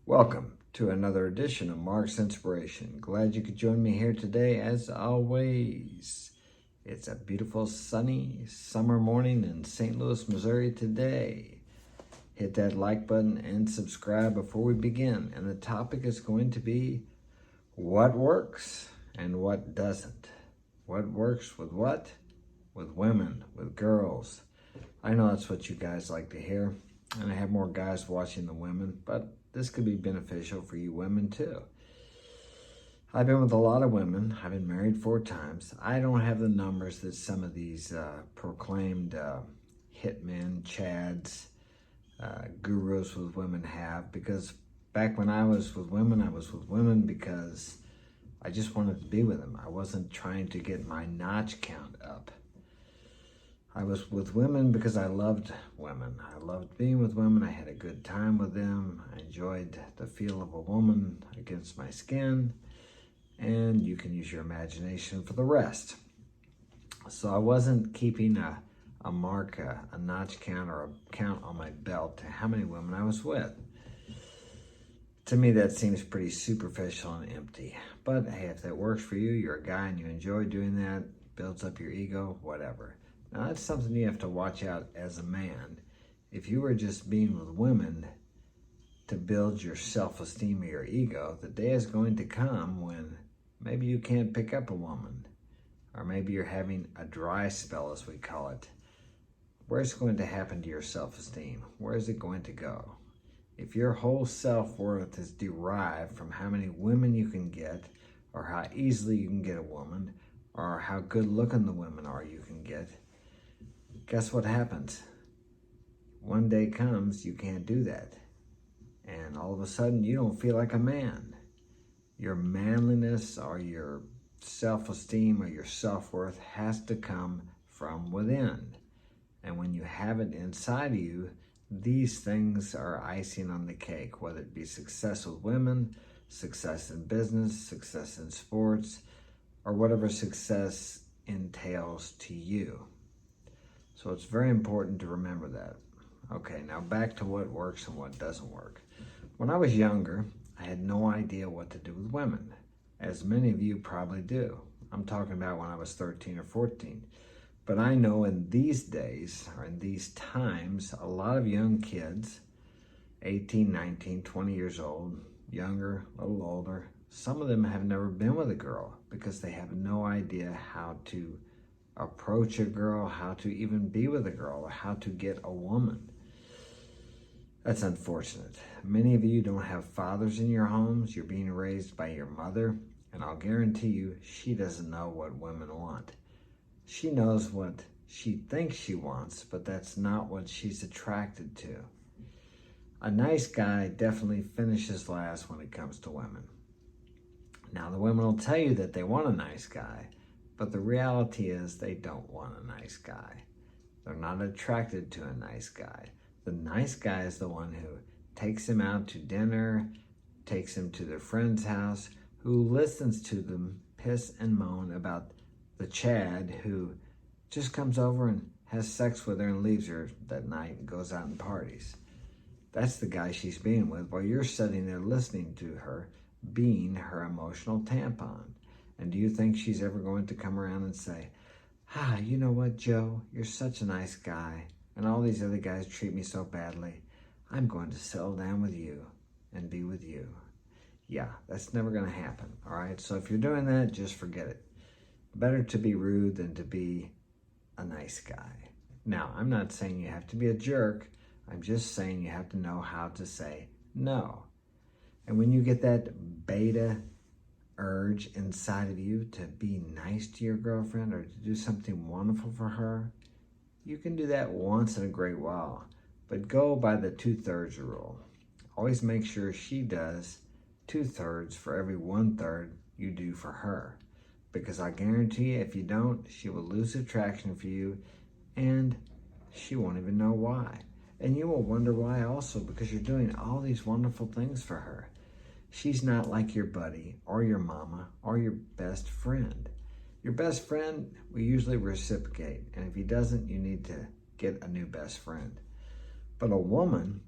Welcome to another edition of Mark's Inspiration. Glad you could join me here today as always. It's a beautiful sunny summer morning in St. Louis, Missouri today. Hit that like button and subscribe before we begin. And the topic is going to be what works and what doesn't. What works with what? With women, with girls. I know that's what you guys like to hear. And I have more guys watching than women, but this could be beneficial for you women too. I've been with a lot of women. I've been married 4 times. I don't have the numbers that some of these proclaimed hitmen, chads, gurus with women have, because back when I was with women because I just wanted to be with them. I wasn't trying to get my notch count up. I was with women because I loved women. I loved being with women. I had a good time with them. I enjoyed the feel of a woman against my skin. And you can use your imagination for the rest. So I wasn't keeping a mark, a notch count, or a count on my belt to how many women I was with. To me, that seems pretty superficial and empty. But hey, if that works for you, you're a guy and you enjoy doing that, builds up your ego, whatever. Now, that's something you have to watch out as a man. If you were just being with women to build your self-esteem or your ego, the day is going to come when maybe you can't pick up a woman, or maybe you're having a dry spell, as we call it. Where's it going to happen to your self-esteem? Where is it going to go? If your whole self-worth is derived from how many women you can get, or how easily you can get a woman, or how good-looking the women are you can get, guess what happens? One day comes, you can't do that. And all of a sudden, you don't feel like a man. Your manliness or your self-esteem or your self-worth has to come from within. And when you have it inside of you, these things are icing on the cake, whether it be success with women, success in business, success in sports, or whatever success entails to you. So it's very important to remember that. Okay, now back to what works and what doesn't work. When I was younger, I had no idea what to do with women, as many of you probably do. I'm talking about when I was 13 or 14. But I know in these days, or in these times, a lot of young kids, 18, 19, 20 years old, younger, a little older, some of them have never been with a girl because they have no idea how to approach a girl, how to even be with a girl, or how to get a woman. That's unfortunate. Many of you don't have fathers in your homes. You're being raised by your mother, and I'll guarantee you she doesn't know what women want. She knows what she thinks she wants, but that's not what she's attracted to. A nice guy definitely finishes last when it comes to women. Now, the women will tell you that they want a nice guy, but the reality is they don't want a nice guy. They're not attracted to a nice guy. The nice guy is the one who takes him out to dinner, takes him to their friend's house, who listens to them piss and moan about the Chad who just comes over and has sex with her and leaves her that night and goes out and parties. That's the guy she's being with while you're sitting there listening to her being her emotional tampon. And do you think she's ever going to come around and say, you know what, Joe, you're such a nice guy, and all these other guys treat me so badly. I'm going to settle down with you and be with you. Yeah, that's never going to happen, all right? So if you're doing that, just forget it. Better to be rude than to be a nice guy. Now, I'm not saying you have to be a jerk. I'm just saying you have to know how to say no. And when you get that beta urge inside of you to be nice to your girlfriend or to do something wonderful for her, you can do that once in a great while, but go by the 2/3 rule. Always make sure she does 2/3 for every 1/3 you do for her, because I guarantee you, if you don't, she will lose attraction for you and she won't even know why. And you will wonder why also, because you're doing all these wonderful things for her. She's not like your buddy or your mama or your best friend. Your best friend, we usually reciprocate. And if he doesn't, you need to get a new best friend. But a woman,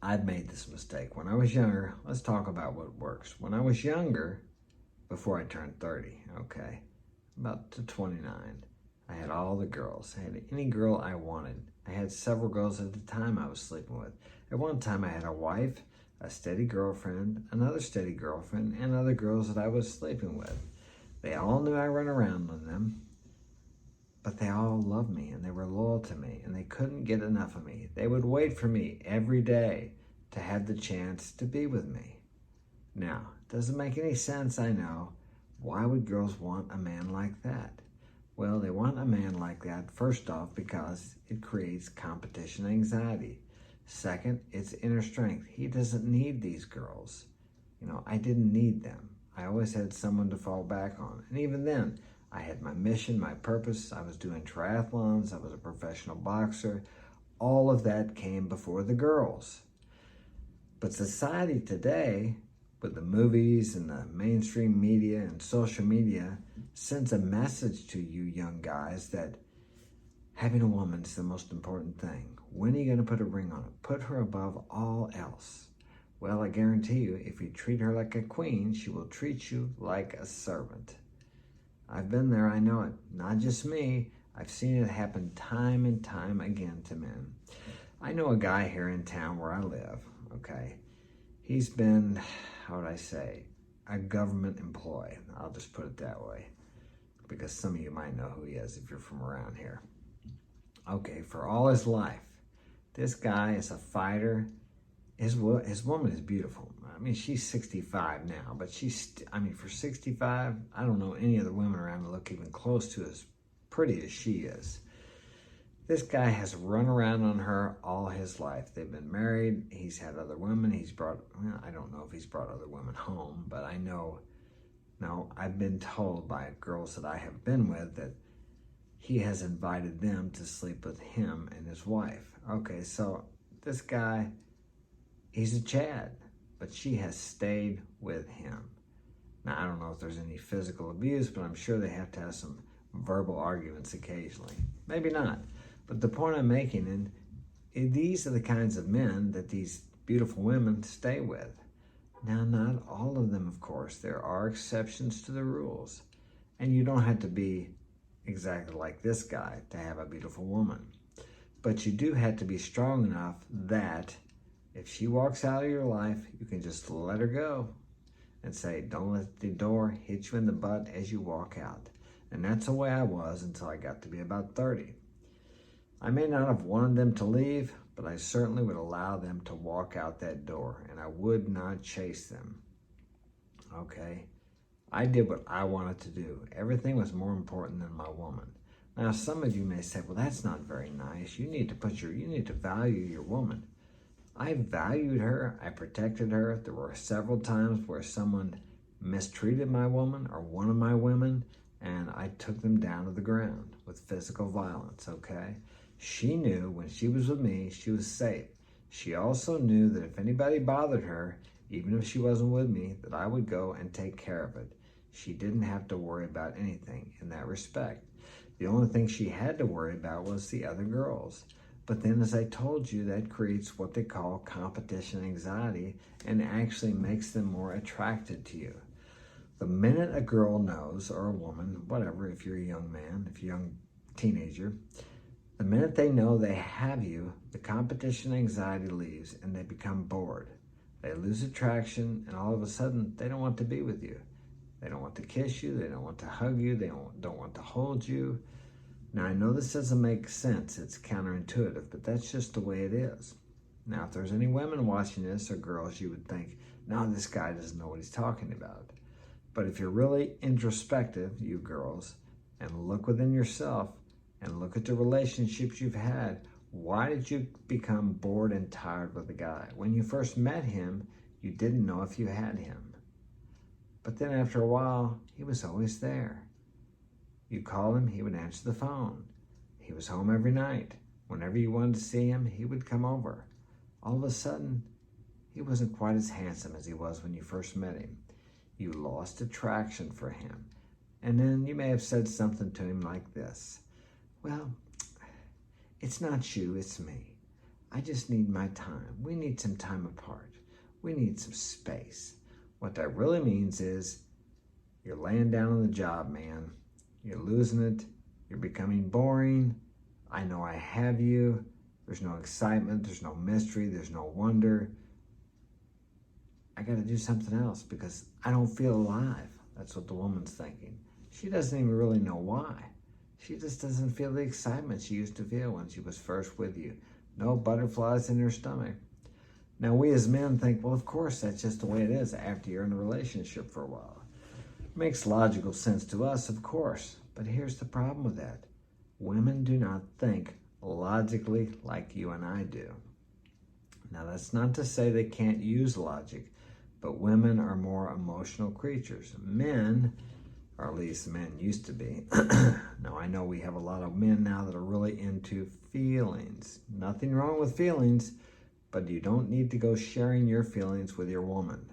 I've made this mistake. When I was younger, let's talk about what works. When I was younger, before I turned 30, okay, about to 29, I had all the girls. I had any girl I wanted. I had several girls at the time I was sleeping with. At one time, I had a wife, a steady girlfriend, another steady girlfriend, and other girls that I was sleeping with. They all knew I run around with them, but they all loved me and they were loyal to me and they couldn't get enough of me. They would wait for me every day to have the chance to be with me. Now, it doesn't make any sense, I know. Why would girls want a man like that? Well, they want a man like that, first off, because it creates competition anxiety. Second, it's inner strength. He doesn't need these girls. You know, I didn't need them. I always had someone to fall back on. And even then, I had my mission, my purpose. I was doing triathlons. I was a professional boxer. All of that came before the girls. But society today, with the movies and the mainstream media and social media, sends a message to you young guys that having a woman is the most important thing. When are you going to put a ring on it? Put her above all else. Well, I guarantee you, if you treat her like a queen, she will treat you like a servant. I've been there, I know it. Not just me. I've seen it happen time and time again to men. I know a guy here in town where I live, okay? He's been, how would I say, a government employee. I'll just put it that way, because some of you might know who he is if you're from around here. Okay, for all his life, this guy is a fighter. His woman is beautiful. I mean, she's 65 now, but for 65, I don't know any other women around that look even close to as pretty as she is. This guy has run around on her all his life. They've been married. He's had other women. I don't know if he's brought other women home, but I know, no, I've been told by girls that I have been with that he has invited them to sleep with him and his wife. Okay, so this guy, he's a Chad, but she has stayed with him. Now, I don't know if there's any physical abuse, but I'm sure they have to have some verbal arguments occasionally. Maybe not. But the point I'm making, and these are the kinds of men that these beautiful women stay with. Now, not all of them, of course. There are exceptions to the rules. And you don't have to be exactly like this guy to have a beautiful woman. But you do have to be strong enough that if she walks out of your life, you can just let her go and say, don't let the door hit you in the butt as you walk out. And that's the way I was until I got to be about 30. I may not have wanted them to leave, but I certainly would allow them to walk out that door, and I would not chase them. Okay? I did what I wanted to do. Everything was more important than my woman. Now, some of you may say, well, that's not very nice. You need to value your woman. I valued her. I protected her. There were several times where someone mistreated my woman or one of my women, and I took them down to the ground with physical violence, okay? She knew when she was with me, she was safe. She also knew that if anybody bothered her, even if she wasn't with me, that I would go and take care of it. She didn't have to worry about anything in that respect. The only thing she had to worry about was the other girls. But then, as I told you, that creates what they call competition anxiety and actually makes them more attracted to you. The minute a girl knows, or a woman, whatever, if you're a young man, if you're a young teenager, the minute they know they have you, the competition anxiety leaves and they become bored. They lose attraction, and all of a sudden, they don't want to be with you. They don't want to kiss you. They don't want to hug you. They don't want to hold you. Now, I know this doesn't make sense. It's counterintuitive, but that's just the way it is. Now, if there's any women watching this or girls, you would think, no, this guy doesn't know what he's talking about. But if you're really introspective, you girls, and look within yourself and look at the relationships you've had, why did you become bored and tired with a guy? When you first met him, you didn't know if you had him. But then after a while, he was always there. You called him, he would answer the phone. He was home every night. Whenever you wanted to see him, he would come over. All of a sudden, he wasn't quite as handsome as he was when you first met him. You lost attraction for him. And then you may have said something to him like this. Well, it's not you, it's me. I just need my time. We need some time apart. We need some space. What that really means is you're laying down on the job, man. You're losing it. You're becoming boring. I know I have you. There's no excitement. There's no mystery. There's no wonder. I got to do something else because I don't feel alive. That's what the woman's thinking. She doesn't even really know why. She just doesn't feel the excitement she used to feel when she was first with you. No butterflies in her stomach. Now, we as men think, well, of course, that's just the way it is after you're in a relationship for a while. Makes logical sense to us, of course. But here's the problem with that. Women do not think logically like you and I do. Now, that's not to say they can't use logic, but women are more emotional creatures. Men, or at least men used to be. Now, I know we have a lot of men now that are really into feelings. Nothing wrong with feelings, but you don't need to go sharing your feelings with your woman.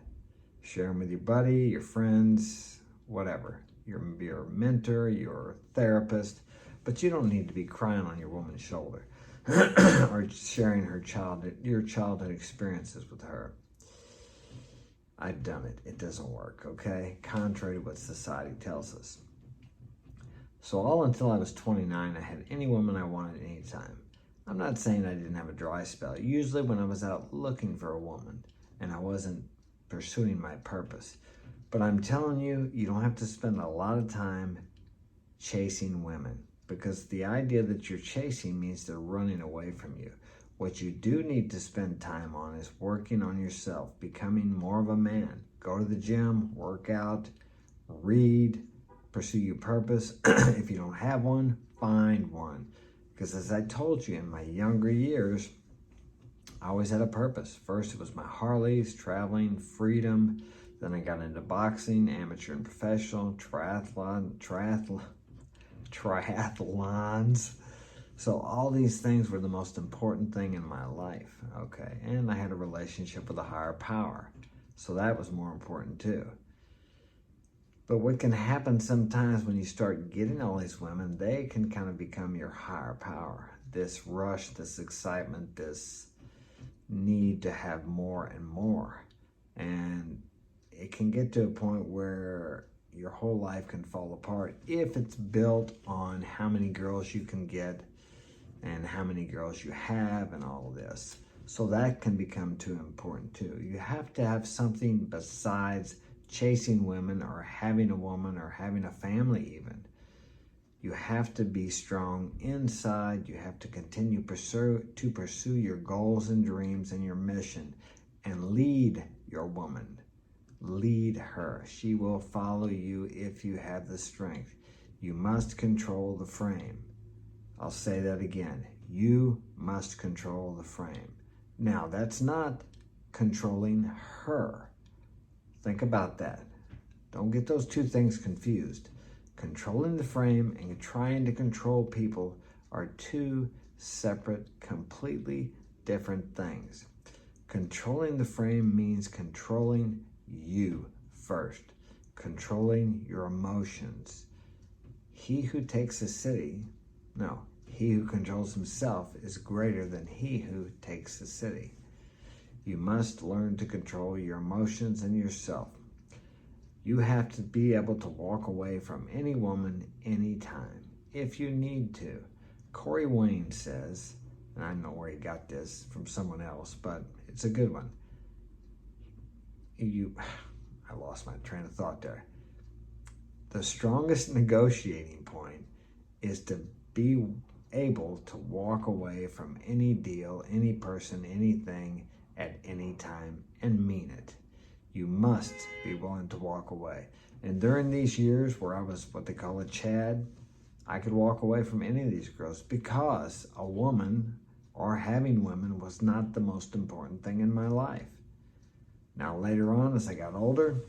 Share them with your buddy, your friends, whatever. Your mentor, your therapist, but you don't need to be crying on your woman's shoulder or sharing your childhood experiences with her. I've done it. It doesn't work, okay? Contrary to what society tells us. So all until I was 29, I had any woman I wanted anytime. I'm not saying I didn't have a dry spell. Usually when I was out looking for a woman and I wasn't pursuing my purpose. But I'm telling you, you don't have to spend a lot of time chasing women, because the idea that you're chasing means they're running away from you. What you do need to spend time on is working on yourself, becoming more of a man. Go to the gym, work out, read, pursue your purpose. If you don't have one, find one. Because as I told you, in my younger years, I always had a purpose. First, it was my Harleys, traveling, freedom. Then I got into boxing, amateur and professional, triathlons. So all these things were the most important thing in my life, okay? And I had a relationship with a higher power. So that was more important too. But what can happen sometimes when you start getting all these women, they can kind of become your higher power. This rush, this excitement, this need to have more and more. And it can get to a point where your whole life can fall apart if it's built on how many girls you can get and how many girls you have and all of this. So that can become too important too. You have to have something besides chasing women or having a woman or having a family even. You have to be strong inside. You have to continue to pursue your goals and dreams and your mission and lead your woman. Lead her. She will follow you if you have the strength. You must control the frame. I'll say that again. You must control the frame. Now, that's not controlling her. Think about that. Don't get those two things confused. Controlling the frame and trying to control people are two separate, completely different things. Controlling the frame means controlling you first, controlling your emotions. He who takes a city, he who controls himself is greater than he who takes the city. You must learn to control your emotions and yourself. You have to be able to walk away from any woman anytime, if you need to. Corey Wayne says, and I don't know where he got this from someone else, but it's a good one. I lost my train of thought there. The strongest negotiating point is to be able to walk away from any deal, any person, anything at any time and mean it. You must be willing to walk away. And during these years where I was what they call a Chad, I could walk away from any of these girls because a woman or having women was not the most important thing in my life. Now later on, as I got older,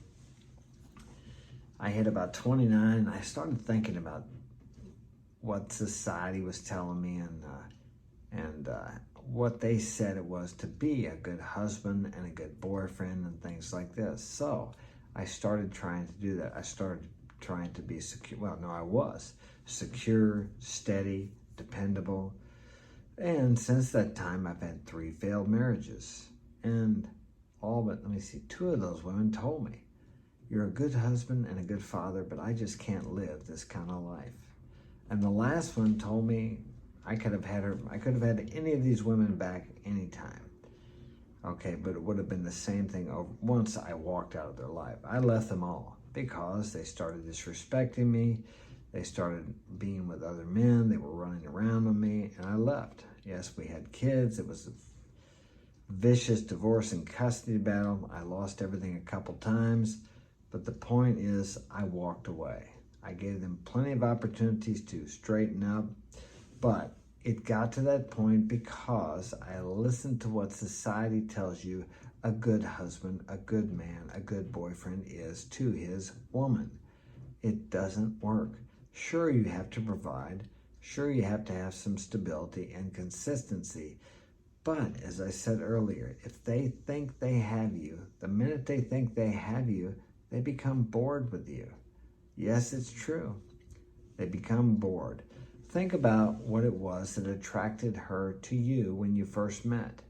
I hit about 29 and I started thinking about what society was telling me and what they said it was to be a good husband and a good boyfriend and things like this. So I started trying to do that. I started trying to be secure. Well, no, I was secure, steady, dependable, And since that time, I've had 3 failed marriages. And all but, let me see, 2 of those women told me, "You're a good husband and a good father, but I just can't live this kind of life." And the last one told me I could have had any of these women back anytime. Okay, but it would have been the same thing over once I walked out of their life. I left them all because they started disrespecting me. They started being with other men. They were running around on me, and I left. Yes, we had kids. It was a vicious divorce and custody battle. I lost everything a couple times, but the point is I walked away. I gave them plenty of opportunities to straighten up, but it got to that point because I listened to what society tells you a good husband, a good man, a good boyfriend is to his woman. It doesn't work. Sure, you have to provide. Sure, you have to have some stability and consistency. But as I said earlier, if they think they have you, the minute they think they have you, they become bored with you. Yes, it's true. They become bored. Think about what it was that attracted her to you when you first met.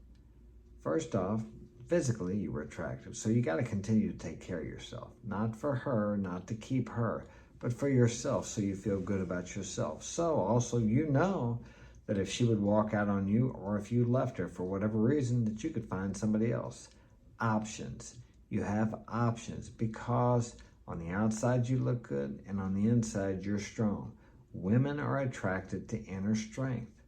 First off, physically you were attractive, so you got to continue to take care of yourself. Not for her, not to keep her, but for yourself, so you feel good about yourself. So also you know that if she would walk out on you, or if you left her for whatever reason, that you could find somebody else. Options. You have options because on the outside you look good and on the inside you're strong. Women are attracted to inner strength,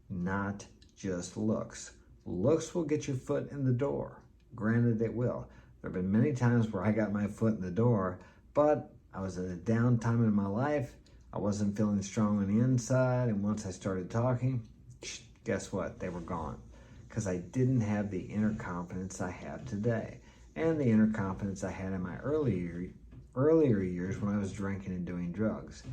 not just looks. Looks will get your foot in the door. Granted, it will. There have been many times where I got my foot in the door, but I was at a down time in my life. I wasn't feeling strong on the inside, and once I started talking, guess what? They were gone because I didn't have the inner confidence I have today and the inner confidence I had in my earlier years when I was drinking and doing drugs.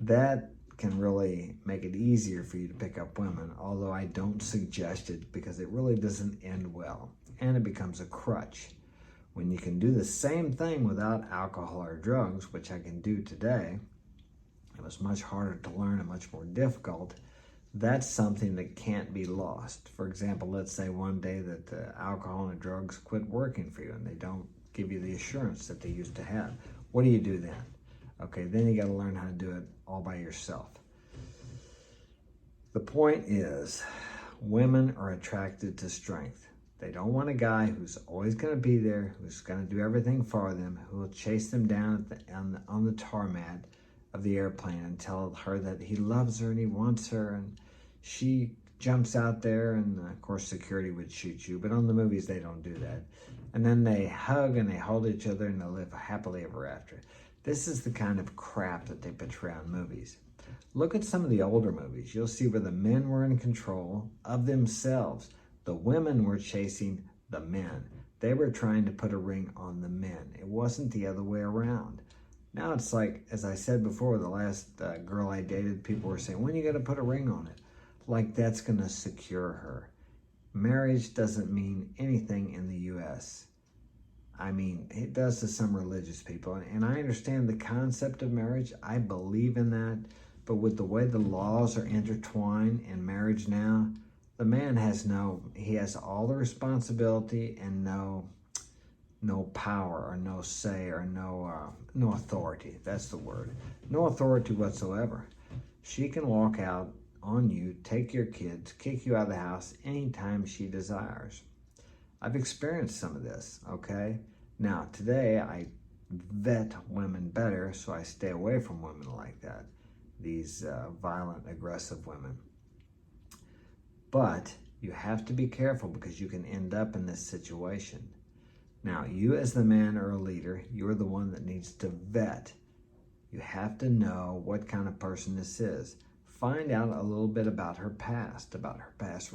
That can really make it easier for you to pick up women, although I don't suggest it because it really doesn't end well, and it becomes a crutch. When you can do the same thing without alcohol or drugs, which I can do today, it was much harder to learn and much more difficult. That's something that can't be lost. For example, let's say one day that the alcohol and the drugs quit working for you and they don't give you the assurance that they used to have. What do you do then? Okay, then you got to learn how to do it all by yourself. The point is, women are attracted to strength. They don't want a guy who's always going to be there, who's going to do everything for them, who will chase them down on the tarmac of the airplane and tell her that he loves her and he wants her, and she jumps out there, and of course security would shoot you, but on the movies they don't do that. And then they hug and they hold each other and they live happily ever after. This is the kind of crap that they portray on movies. Look at some of the older movies. You'll see where the men were in control of themselves. The women were chasing the men. They were trying to put a ring on the men. It wasn't the other way around. Now it's like, as I said before, the last girl I dated, people were saying, when are you going to put a ring on it? Like that's going to secure her. Marriage doesn't mean anything in the U.S. I mean, it does to some religious people. And I understand the concept of marriage. I believe in that. But with the way the laws are intertwined in marriage now, the man has all the responsibility and no power or no say or no authority. That's the word. No authority whatsoever. She can walk out on you, take your kids, kick you out of the house anytime she desires. I've experienced some of this, okay? Now, today I vet women better, so I stay away from women like that, these violent, aggressive women. But you have to be careful because you can end up in this situation. Now, you as the man or a leader, you're the one that needs to vet. You have to know what kind of person this is. Find out a little bit about her past about her past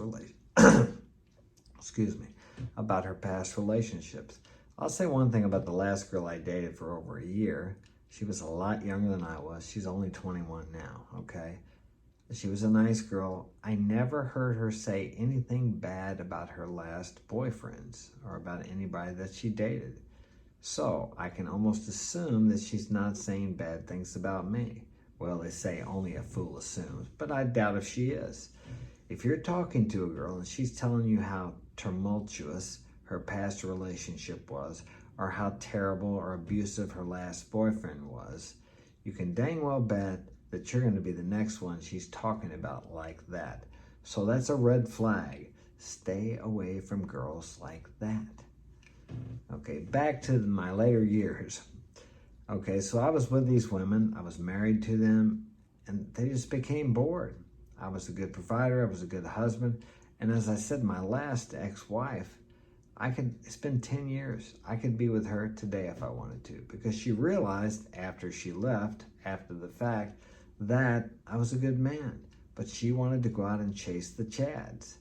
relationships. I'll say one thing about the last girl I dated for over a year. She was a lot younger than I was. She's only 21 now, okay? She was a nice girl. I never heard her say anything bad about her last boyfriends or about anybody that she dated. So I can almost assume that she's not saying bad things about me. Well, they say only a fool assumes, but I doubt if she is. If you're talking to a girl and she's telling you how tumultuous her past relationship was, or how terrible or abusive her last boyfriend was, you can dang well bet that you're going to be the next one she's talking about like that. So that's a red flag. Stay away from girls like that. Okay, back to my later years. Okay, so I was with these women, I was married to them, and they just became bored. I was a good provider, I was a good husband, and as I said, my last ex-wife, it's been 10 years. I could be with her today if I wanted to, because she realized after she left, after the fact, that I was a good man. But she wanted to go out and chase the chads,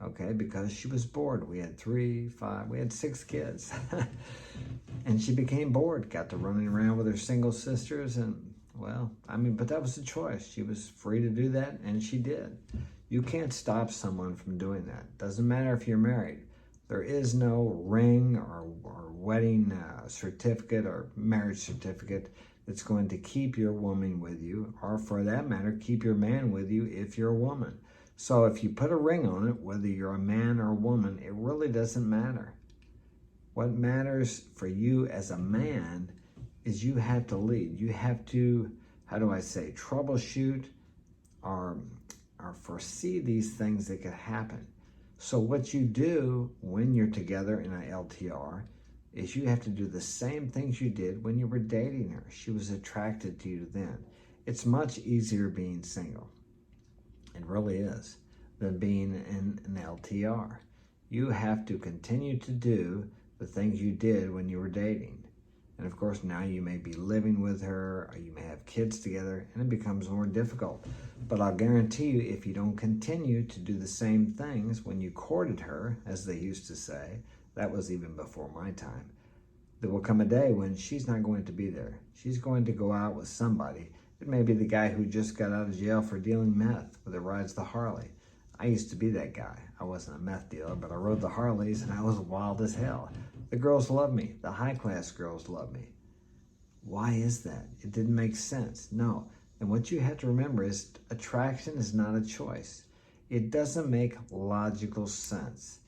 okay, because she was bored. We had 6 kids. And she became bored, got to running around with her single sisters, and well, but that was a choice. She was free to do that, and she did. You can't stop someone from doing that. Doesn't matter if you're married. There is no ring or wedding certificate or marriage certificate that's going to keep your woman with you, or for that matter, keep your man with you if you're a woman. So if you put a ring on it, whether you're a man or a woman, it really doesn't matter. What matters for you as a man is you have to lead. You have to, troubleshoot or foresee these things that could happen. So what you do when you're together in an LTR is you have to do the same things you did when you were dating her. She was attracted to you then. It's much easier being single. It really is, than being in an LTR. You have to continue to do the things you did when you were dating. And of course, now you may be living with her, or you may have kids together, and it becomes more difficult. But I'll guarantee you, if you don't continue to do the same things when you courted her, as they used to say, that was even before my time, there will come a day when she's not going to be there. She's going to go out with somebody. It may be the guy who just got out of jail for dealing meth, or that rides the Harley. I used to be that guy. I wasn't a meth dealer, but I rode the Harleys, and I was wild as hell. The girls loved me. The high-class girls loved me. Why is that? It didn't make sense. No. And what you have to remember is attraction is not a choice. It doesn't make logical sense.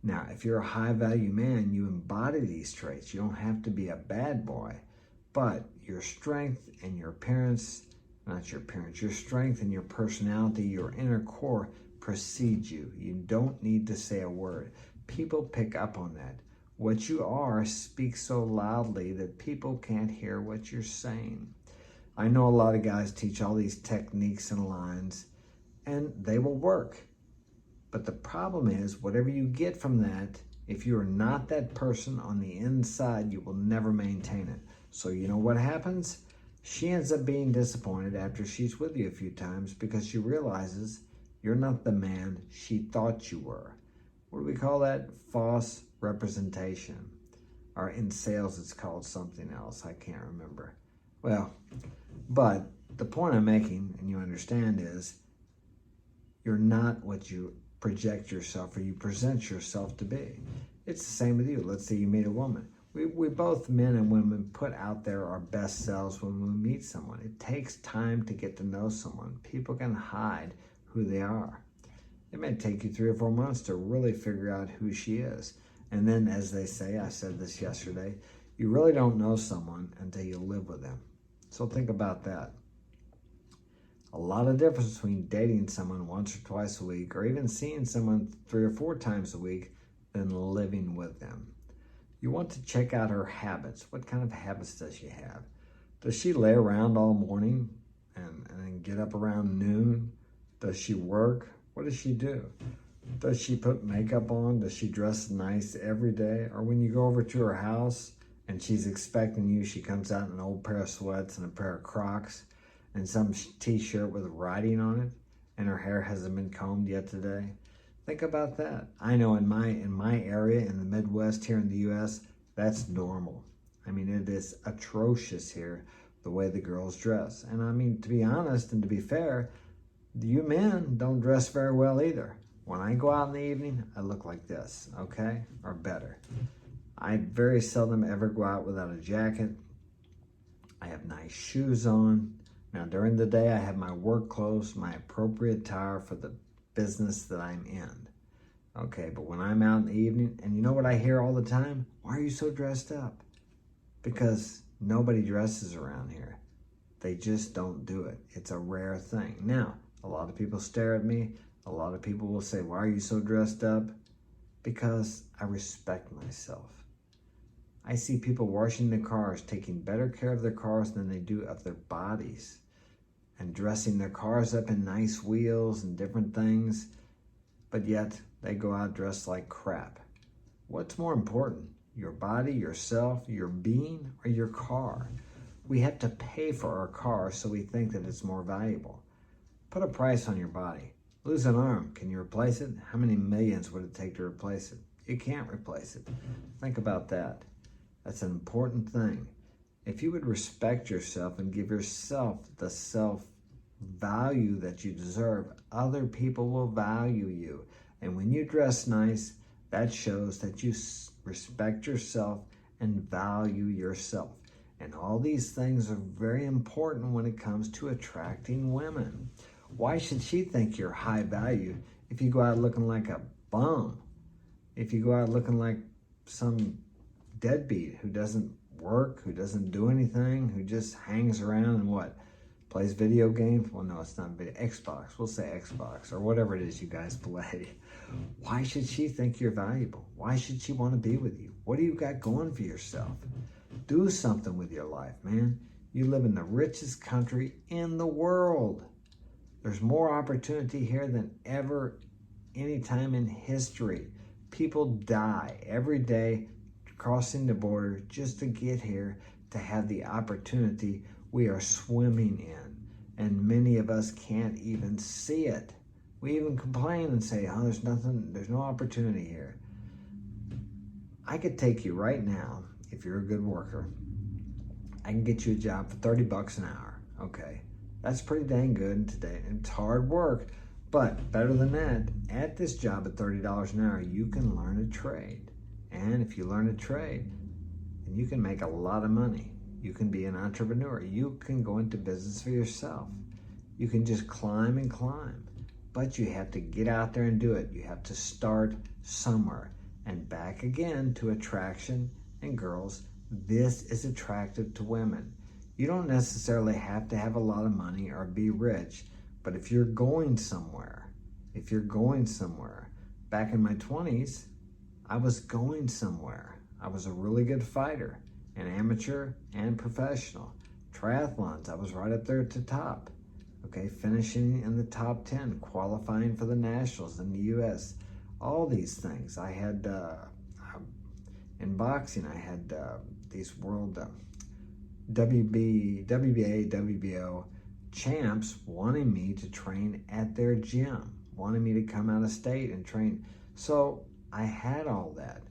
Now, if you're a high-value man, you embody these traits. You don't have to be a bad boy, but your strength and your your strength and your personality, your inner core precedes you. You don't need to say a word. People pick up on that. What you are speaks so loudly that people can't hear what you're saying. I know a lot of guys teach all these techniques and lines, and they will work. But the problem is, whatever you get from that, if you are not that person on the inside, you will never maintain it. So you know what happens? She ends up being disappointed after she's with you a few times because she realizes you're not the man she thought you were. What do we call that? False representation. Or in sales, it's called something else. I can't remember. Well, but the point I'm making, and you understand, is you're not what you project yourself or you present yourself to be. It's the same with you. Let's say you meet a woman. We both, men and women, put out there our best selves when we meet someone. It takes time to get to know someone. People can hide who they are. It may take you 3 or 4 months to really figure out who she is. And then, as they say, I said this yesterday, you really don't know someone until you live with them. So think about that. A lot of difference between dating someone once or twice a week, or even seeing someone 3 or 4 times a week, than living with them. You want to check out her habits. What kind of habits does she have? Does she lay around all morning and then get up around noon? Does she work? What does she do? Does she put makeup on? Does she dress nice every day? Or when you go over to her house and she's expecting you, she comes out in an old pair of sweats and a pair of Crocs and some t-shirt with writing on it, and her hair hasn't been combed yet today? Think about that. I know in my area in the Midwest here in the U.S., that's normal. I mean, it is atrocious here, the way the girls dress. And I mean, to be honest and to be fair, you men don't dress very well either. When I go out in the evening, I look like this, okay? Or better. I very seldom ever go out without a jacket. I have nice shoes on. Now, during the day, I have my work clothes, my appropriate attire for the business that I'm in. Okay, but when I'm out in the evening, and you know what I hear all the time? Why are you so dressed up? Because nobody dresses around here. They just don't do it. It's a rare thing. Now, a lot of people stare at me. A lot of people will say, why are you so dressed up? Because I respect myself. I see people washing their cars, taking better care of their cars than they do of their bodies, and dressing their cars up in nice wheels and different things, but yet they go out dressed like crap. What's more important? Your body, yourself, your being, or your car? We have to pay for our car, so we think that it's more valuable. Put a price on your body. Lose an arm, can you replace it? How many millions would it take to replace it? You can't replace it. Think about that. That's an important thing. If you would respect yourself and give yourself the self-value that you deserve, other people will value you. And when you dress nice, that shows that you respect yourself and value yourself. And all these things are very important when it comes to attracting women. Why should she think you're high value if you go out looking like a bum? If you go out looking like some deadbeat who doesn't work, who doesn't do anything, who just hangs around and what? Plays video games? Well, no, it's not video. Xbox. We'll say Xbox or whatever it is you guys play. Why should she think you're valuable? Why should she want to be with you? What do you got going for yourself? Do something with your life, man. You live in the richest country in the world. There's more opportunity here than ever, any time in history. People die every day crossing the border just to get here, to have the opportunity we are swimming in. And many of us can't even see it. We even complain and say, oh, there's no opportunity here. I could take you right now, if you're a good worker, I can get you a job for 30 bucks an hour. Okay, that's pretty dang good today. It's hard work, but better than that, at this job at $30 an hour, you can learn a trade. And if you learn a trade, then you can make a lot of money. You can be an entrepreneur. You can go into business for yourself. You can just climb and climb. But you have to get out there and do it. You have to start somewhere. And back again to attraction and girls, this is attractive to women. You don't necessarily have to have a lot of money or be rich, but if you're going somewhere, back in my 20s, I was going somewhere. I was a really good fighter, an amateur and professional. Triathlons, I was right up there at the top. Okay, finishing in the top 10, qualifying for the nationals in the U.S. All these things. I had, in boxing, I had these world WBA, WBO champs wanting me to train at their gym, wanting me to come out of state and train. So I had all that,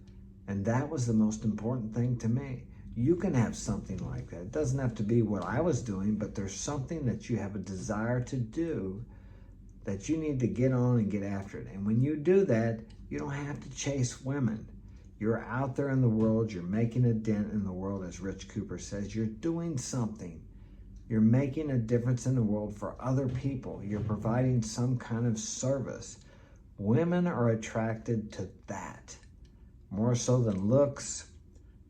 and that was the most important thing to me. You can have something like that. It doesn't have to be what I was doing, but there's something that you have a desire to do that you need to get on and get after it. And when you do that, you don't have to chase women. You're out there in the world, you're making a dent in the world, as Rich Cooper says. You're doing something. You're making a difference in the world for other people. You're providing some kind of service. Women are attracted to that, more so than looks,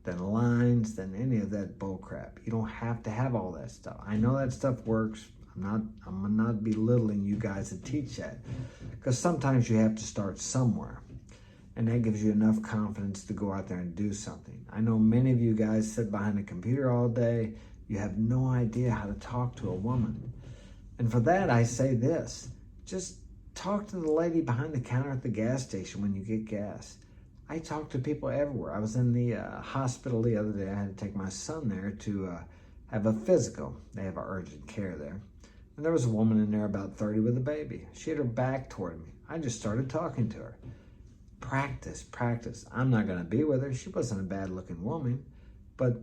than lines, than any of that bullcrap. You don't have to have all that stuff. I know that stuff works. I'm not belittling you guys that teach that, because sometimes you have to start somewhere, and that gives you enough confidence to go out there and do something. I know many of you guys sit behind a computer all day. You have no idea how to talk to a woman. And for that, I say this: just talk to the lady behind the counter at the gas station when you get gas. I talk to people everywhere. I was in the hospital the other day. I had to take my son there to have a physical. They have urgent care there. And there was a woman in there about 30 with a baby. She had her back toward me. I just started talking to her. Practice, practice. I'm not going to be with her. She wasn't a bad-looking woman, but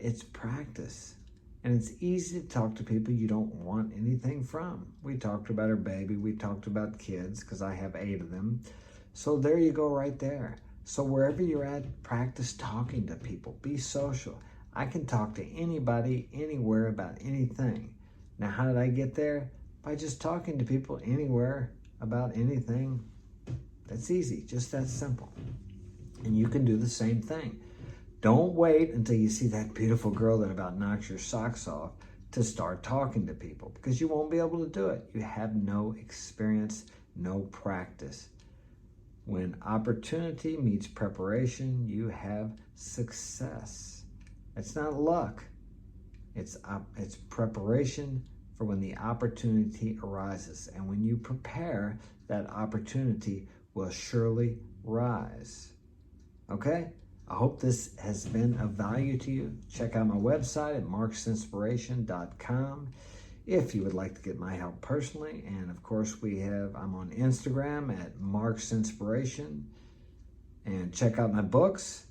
it's practice. And it's easy to talk to people you don't want anything from. We talked about her baby. We talked about kids, because I have 8 of them. So there you go right there. So wherever you're at, practice talking to people. Be social. I can talk to anybody, anywhere about anything. Now, how did I get there? By just talking to people anywhere, about anything. That's easy, just that simple. And you can do the same thing. Don't wait until you see that beautiful girl that about knocks your socks off to start talking to people, because you won't be able to do it. You have no experience, no practice. When opportunity meets preparation, you have success. It's not luck. It's preparation for when the opportunity arises. And when you prepare, that opportunity will surely rise. Okay? I hope this has been of value to you. Check out my website at marksinspiration.com if you would like to get my help personally. And of course, I'm on Instagram at marksinspiration. And check out my books,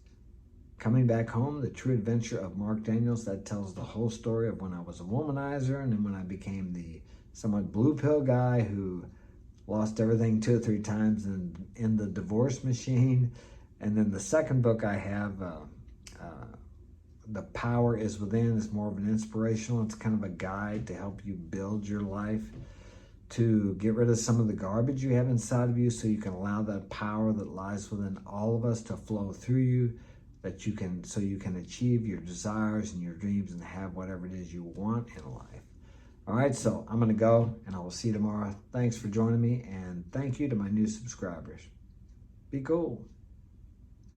Coming Back Home, The True Adventure of Mark Daniels. That tells the whole story of when I was a womanizer and then when I became the somewhat blue pill guy who lost everything 2 or 3 times in the divorce machine. And then the second book I have, The Power is Within, is more of an inspirational. It's kind of a guide to help you build your life, to get rid of some of the garbage you have inside of you so you can allow that power that lies within all of us to flow through you, so you can achieve your desires and your dreams and have whatever it is you want in life. All right, so I'm going to go, and I will see you tomorrow. Thanks for joining me, and thank you to my new subscribers. Be cool.